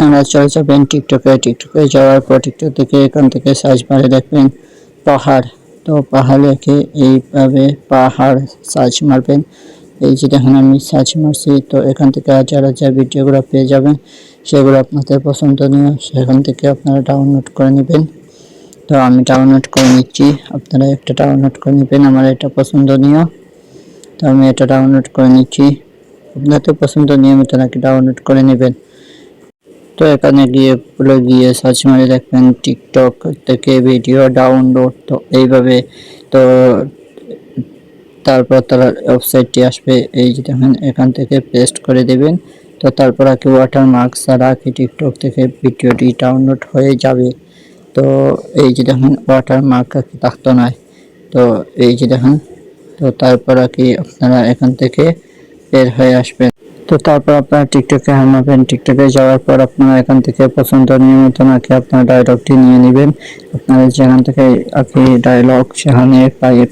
আপনারা চলে যাবেন টিকটকে যাওয়ার পর টিকটক থেকে এখান থেকে সার্চ বারে দেখবেন পাহাড়। তো পাহাড় রেখে এইভাবে পাহাড় সার্চ মারবেন। এই যে দেখেন আমি সার্চ মারছি, তো এখান থেকে হাজার হাজার ভিডিওগুলো পেয়ে যাবেন। সেগুলো আপনাদের পছন্দনীয়, সেখান থেকে আপনারা ডাউনলোড করে নেবেন। তো আমি ডাউনলোড করে নিচ্ছি, আপনারা একটা ডাউনলোড করে নেবেন। আমার এটা পছন্দনীয়, তো আমি এটা ডাউনলোড করে নিচ্ছি। আপনাদের পছন্দ নিয়মিত নাকি ডাউনলোড করে নেবেন। তো এখানে গিয়ে সার্চ মারে দেখবেন টিকটক থেকে ভিডিও ডাউনলোড। তো এইভাবে তো তারপর তারা ওয়েবসাইটটি আসবে, এই যে দেখেন এখান থেকে পেস্ট করে দেবেন। তো তারপর কি ওয়াটারমার্ক ছাড়া কি টিকটক থেকে ভিডিওটি ডাউনলোড হয়ে যাবে। তো এই যে দেখেন ওয়াটারমার্ক থাকতো না, তো এই যে দেখেন। তো তারপর কি আপনারা এখান থেকে বের হয়ে আসবেন। তো তারপর আপনারা টিকটকে নামবেন। টিকটকে যাওয়ার পর আপনারা এখান থেকে পছন্দ নিয়মিত নাকি আপনার ডায়লগটি নিয়ে নেবেন। আপনারা যেখান থেকে আপনি ডায়লগ সেখানে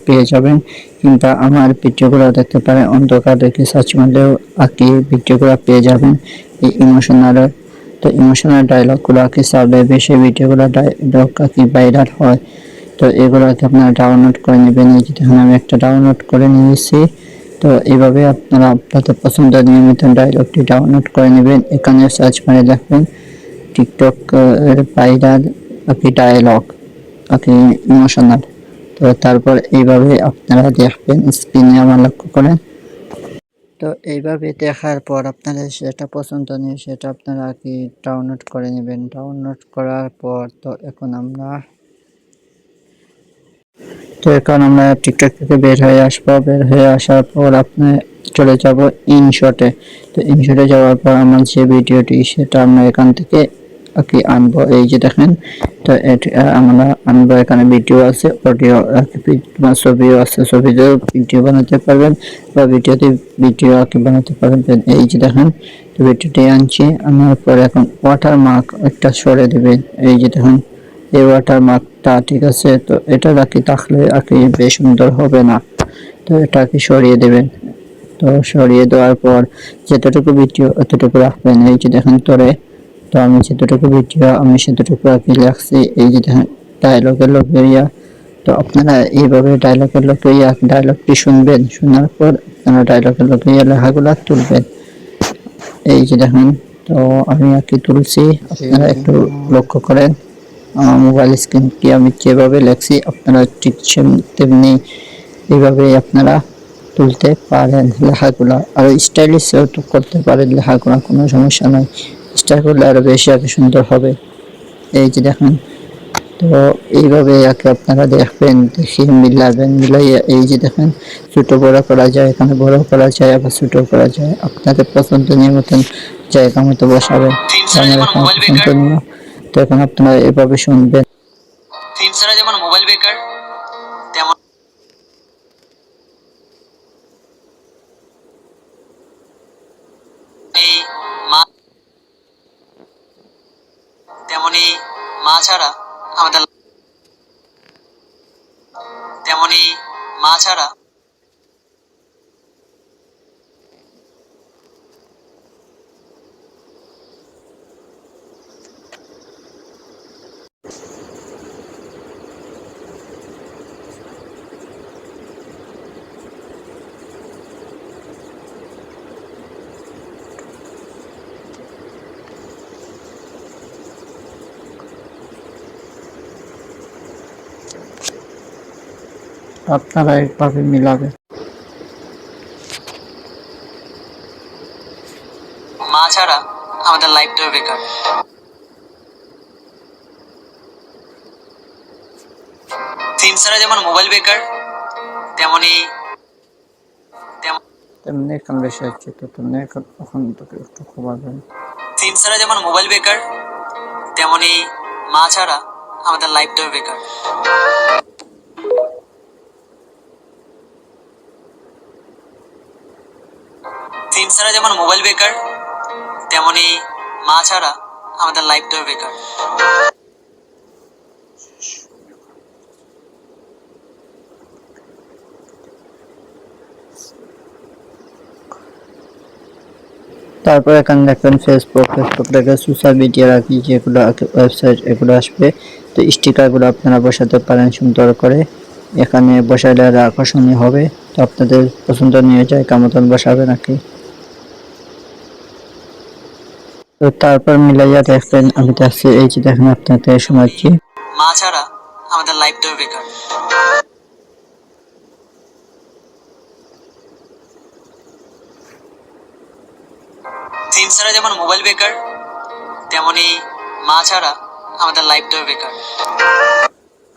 পেয়ে যাবেন, কিংবা আমার ভিডিওগুলো দেখতে পারেন। অন্ধকার দেখে সার্চ মারলেও আঁকি ভিডিওগুলো পেয়ে যাবেন এই ইমোশনাল। তো ইমোশনাল ডায়লগগুলো আঁকি সার্ভে বেশি ভিডিওগুলো ডায়লগ আঁকি ভাইরাল হয়। তো এগুলোকে আপনারা ডাউনলোড করে নেবেন। এই যে দেখুন আমি একটা ডাউনলোড করে নিয়েছি। তো এইভাবে আপনারা আপনাদের পছন্দের নিয়মিত ডায়লগটি ডাউনলোড করে নেবেন। এখানে সার্চ করে দেখবেন টিকটক ভাইরাল আঁকি ডায়লগ আঁকি ইমোশনাল। তো তারপর এইভাবে আপনারা দেখবেন, স্ক্রিনে আমার লক্ষ্য করেন। তো এইভাবে দেখার পর আপনাদের যেটা পছন্দ নেই সেটা আপনারা কি ডাউনলোড করে নেবেন। ডাউনলোড করার পর তো এখন আমরা টিকটক থেকে বের হয়ে আসবো। বের হয়ে আসার পর আপনি চলে যাব ইনশটে। তো ইনশটে যাওয়ার পর আমার যে ভিডিওটি সেটা আমরা এখান থেকে কি আনবো। এই যে দেখেন, তো আমরা আনবো। এখানে ভিডিও আছে, অডিও ছবিও আছে। ছবিতেও ভিডিও বানাতে পারবেন বা ভিডিওতে ভিডিও কি বানাতে পারবেন। এই যে দেখেন, তো ভিডিওটি আনছি। আনার পর এখন ওয়াটারমার্ক একটা সরে দেবেন। এই যে দেখেন এই ওয়াটারমার্কটা, ঠিক আছে। তো এটা রাখি তাহলে আর কি বেশ সুন্দর হবে না, তো এটা কি সরিয়ে দেবেন। তো সরিয়ে দেওয়ার পর যতটুকু ভিডিও অতটুকু রাখবেন। এই যে দেখেন তোরে, তো আমি যতটুকু ভিডিও আমি সেতটুকু আর কি রাখছি। এই যে দেখেন ডায়লগের লোকেরিয়া। তো আপনারা এইভাবে ডায়লগের লোকেরিয়া ডায়লগটি শুনবেন, শোনার পর আপনারা ডায়লগের লোকেরিয়া লেখাগুলো তুলবেন। এই যে দেখেন, তো আমি আর কি তুলছি, আপনারা একটু লক্ষ্য করেন। মোবাইল স্ক্রিনটি আমি যেভাবে লেখছি আপনারা ঠিক তেমনি এইভাবে আপনারা তুলতে পারেন লেখাগুলো। আর স্টাইলিশ করতে পারেন লেখাগুলো, কোনো সমস্যা নয়। স্টাইল করলে আরো বেশি আর সুন্দর হবে। এই যে দেখেন, তো এইভাবে একে আপনারা দেখবেন, দেখে মিলাইয়া এই যে দেখেন ছোট বড় করা যায়। এখানে বড় করা যায় আবার ছোট করা যায়, আপনাদের পছন্দনীয় মতন জায়গা মতো বসাবেন। পছন্দনীয়। তো এখন আপনারা এভাবে শুনবেন। ফিনসারা যেমন মোবাইল বেকার, তেমন তেমনি মা ছাড়া আমাদের তেমনি মা ছাড়া আপনারা এইভাবে মিলাবেন। মা ছাড়া আমাদের লাইফটাও বেকার। ফিনসারা যেমন মোবাইল বেকার, তেমনি তেমনি এখন বেশি হচ্ছে, তো তেমনি এখন একটু কমাবেন। ফিনসারা যেমন মোবাইল বেকার, তেমনি মা ছাড়া আমাদের লাইফটাও বেকার। ফিনসারা যেমন মোবাইল বেকার, তেমনি মা ছাড়া আমাদের লাইফটাও বেকার। তারপর এখানে দেখবেন ফেসবুক থেকে সোশ্যাল মিডিয়া রাখি যেগুলো ওয়েবসাইট এগুলো আসবে। তো স্টিকারগুলো আপনারা বসাতে পারেন সুন্দর করে, এখানে বসাইলে আর আকর্ষণীয় হবে। তো আপনাদের পছন্দ নিয়ে জায়গা মতন বসাবে নাকি। তো তারপর মিলাইয়া দেখবেন আমি দেখছি, এই যে দেখেন আপনাদের শোনাচ্ছি। মা ছাড়া আমাদের লাইফটাও বেকার। সিম ছাড়া যেমন মোবাইল বেকার, তেমনি মা ছাড়া আমাদের লাইফটাও বেকার।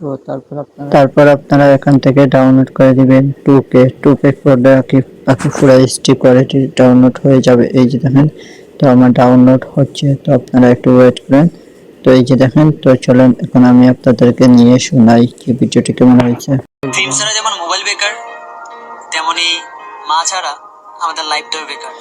তো তারপর আপনারা এখান থেকে ডাউনলোড করে দিবেন 2K করলে বাকি পুরো HD কোয়ালিটি ডাউনলোড হয়ে যাবে। এই যে দেখেন, তো আমার ডাউনলোড হচ্ছে, তো আপনারা একটু ওয়েট করেন। তো এই যে দেখেন, তো চলেন এখন আমি আপনাদেরকে নিয়ে শোনাই যে ভিডিওটি কেমন হয়েছে। সিম ছাড়া যেমন মোবাইল বেকার, তেমনি মা ছাড়া আমাদের লাইফটাও বেকার।